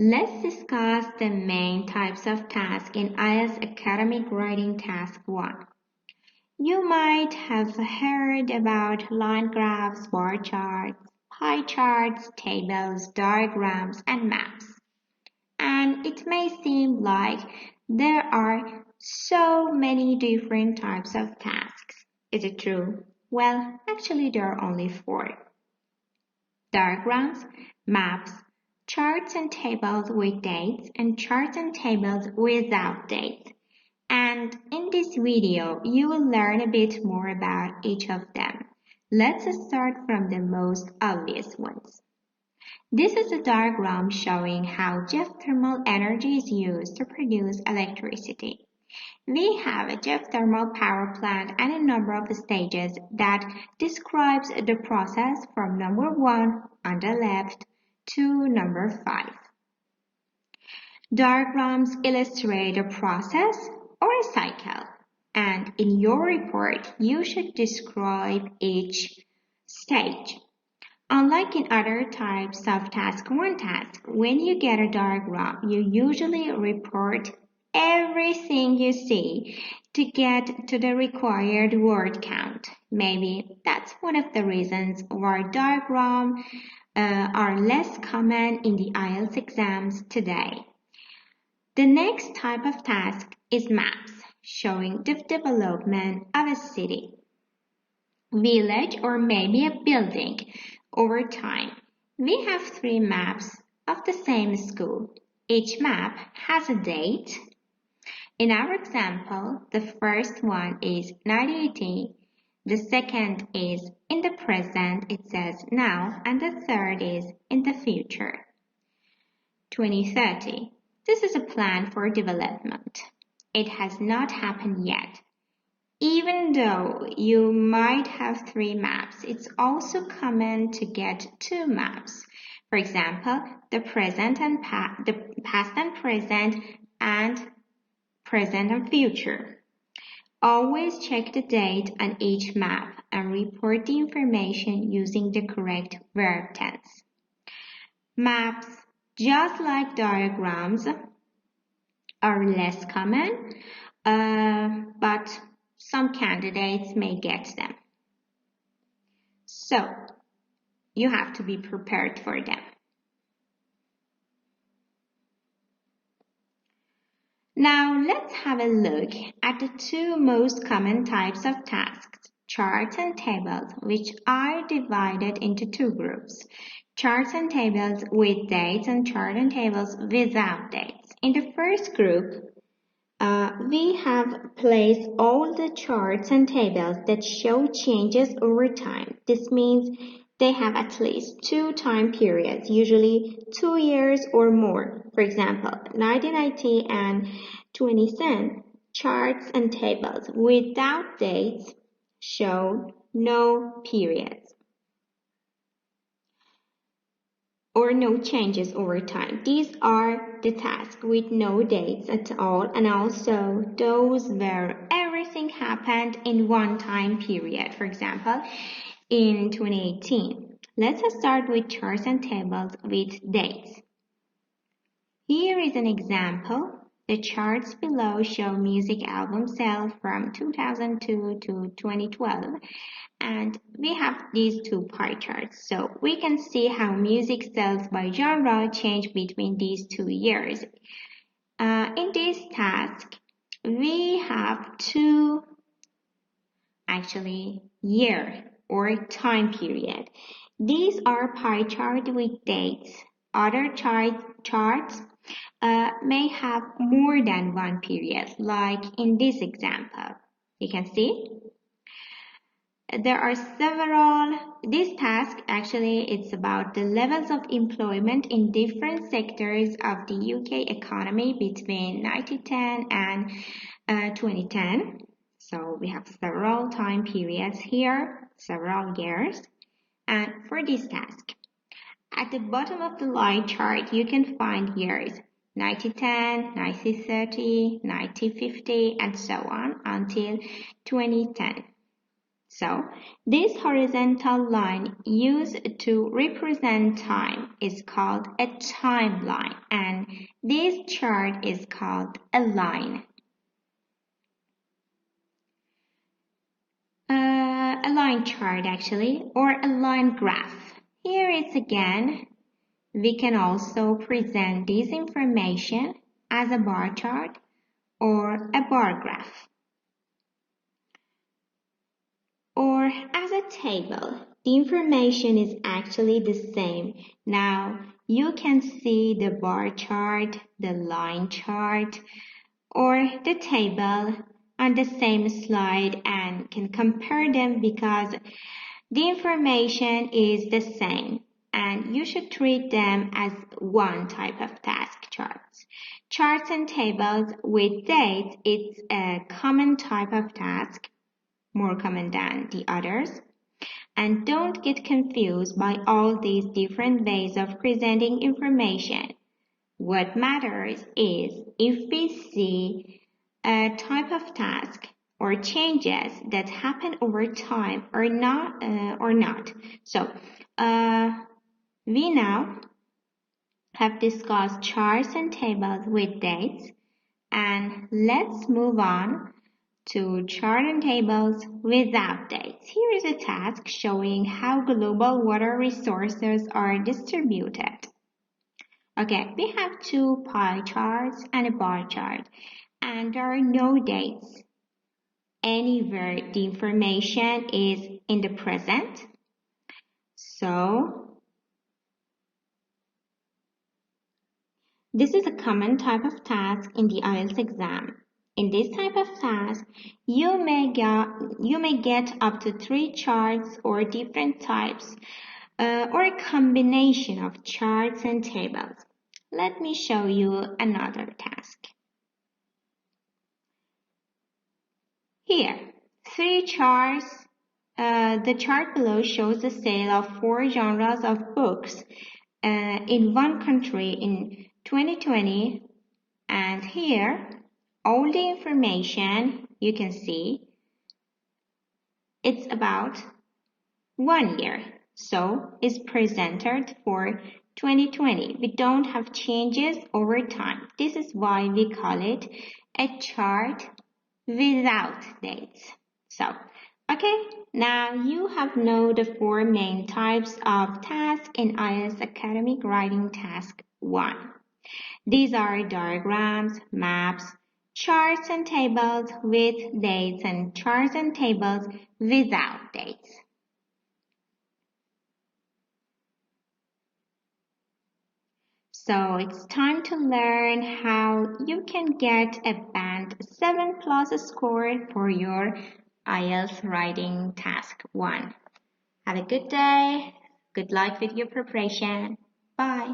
Let's discuss the main types of tasks in IELTS Academic Writing Task 1. You might have heard about line graphs, bar charts, pie charts, tables, diagrams, and maps. And it may seem like there are so many different types of tasks. Is it true? Well, actually there are only 4. Diagrams, maps, charts and tables with dates, and charts and tables without dates. And in this video, you will learn a bit more about each of them. Let's start from the most obvious ones. This is a diagram showing how geothermal energy is used to produce electricity. We have a geothermal power plant and a number of stages that describes the process from number 1 on the left to number 5. Diagrams illustrate a process or a cycle, and in your report, you should describe each stage. Unlike in other types of task 1 task, when you get a diagram, you usually report everything you see to get to the required word count. Maybe that's one of the reasons why diagrams are less common in the IELTS exams today. The next type of task is maps, showing the development of a city, village, or maybe a building over time. We have 3 maps of the same school. Each map has a date. In our example, the first one is 1980, the second is in the present, it says now, and the third is in the future, 2030. This is a plan for development. It has not happened yet. Even though you might have 3 maps, it's also common to get 2 maps. For example, the past and present, and present and future. Always check the date on each map and report the information using the correct verb tense. Maps, just like diagrams, are less common, but some candidates may get them. So, you have to be prepared for them. Now, let's have a look at the 2 most common types of tasks, charts and tables, which are divided into 2 groups. Charts and tables with dates and charts and tables without dates. In the first group, we have placed all the charts and tables that show changes over time. This means they have at least 2 time periods, usually 2 years or more. For example, 1990 and 2010 charts and tables without dates show no periods or no changes over time. These are the tasks with no dates at all, and also those where everything happened in one time period. For example, in 2018. Let's start with charts and tables with dates. Here is an example. The charts below show music album sales from 2002 to 2012. And we have these 2 pie charts, so we can see how music sales by genre change between these 2 years. In this task, we have 2 year or time period. These are pie chart with dates. Other charts may have more than 1 period, like in this example. You can see there are several. This task it's about the levels of employment in different sectors of the UK economy between 1910 and 2010. So we have several time periods here, several years. And for this task, at the bottom of the line chart, you can find years 1910, 1930, 1950, and so on until 2010. So, this horizontal line used to represent time is called a timeline, and this chart is called a line. A line chart actually, or a line graph. Here it's again, we can also present this information as a bar chart or a bar graph, or as a table. The information is actually the same. Now you can see the bar chart, the line chart, or the table on the same slide and can compare them because the information is the same and you should treat them as one type of task charts. Charts and tables with dates, it's a common type of task, more common than the others. And don't get confused by all these different ways of presenting information. What matters is if we see a type of task or changes that happen over time or not. So, we now have discussed charts and tables with dates, and let's move on to chart and tables without dates. Here is a task showing how global water resources are distributed. Okay, we have two pie charts and a bar chart, and there are no dates anywhere. The information is in the present. So, this is a common type of task in the IELTS exam. In this type of task, you may get up to 3 charts or different types or a combination of charts and tables. Let me show you another task. Here, 3 charts. The chart below shows the sale of 4 genres of books in one country in 2020, and here all the information you can see, it's about 1 year, so it's presented for 2020. We don't have changes over time. This is why we call it a chart without dates. So, okay, now you have known the 4 main types of tasks in IELTS Academic Writing Task 1. These are diagrams, maps, charts and tables with dates, and charts and tables without dates. So it's time to learn how you can get a band 7+ score for your IELTS Writing Task 1. Have a good day. Good luck with your preparation. Bye.